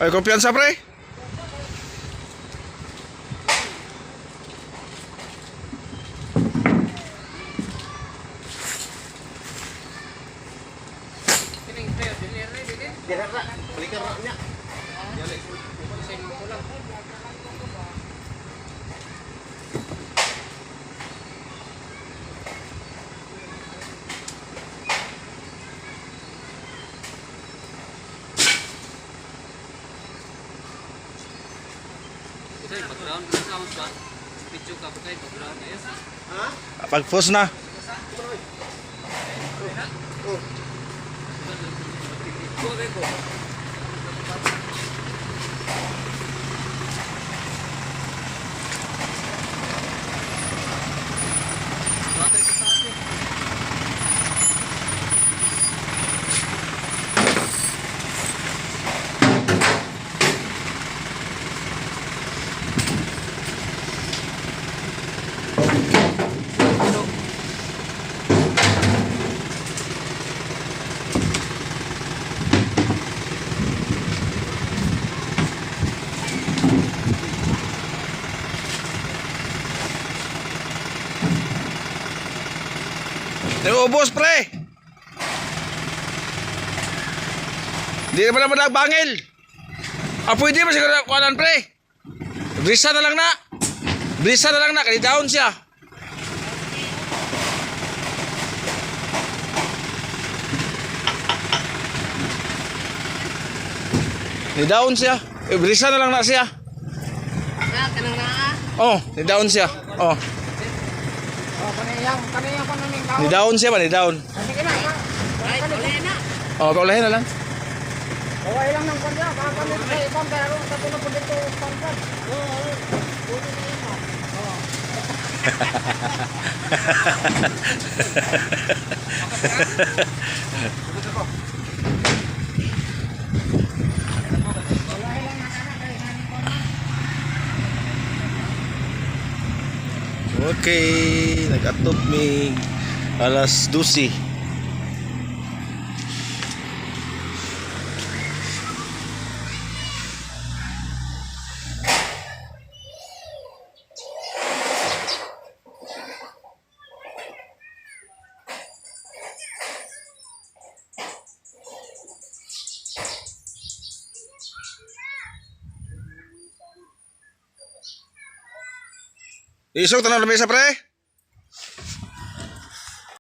Ay, kumpiyansa pre. Pag-post na. Naubos pre. Di naman naman nagbangil. Pwede ba siguro kuhanan pre? Brisa na lang na. Brisa na lang na. Kaya down siya. Ni down siya. Brisa na lang na siya. Oh, ni down siya. Oh. Ni down siya ba? Ni down. Oh, paulahin na lang. Kaway lang ng kanya, kakalit sa ibang pero sa puno po dito pangkat. Okay, nag-atop mi alas 12. Isok tanong lamesa pre.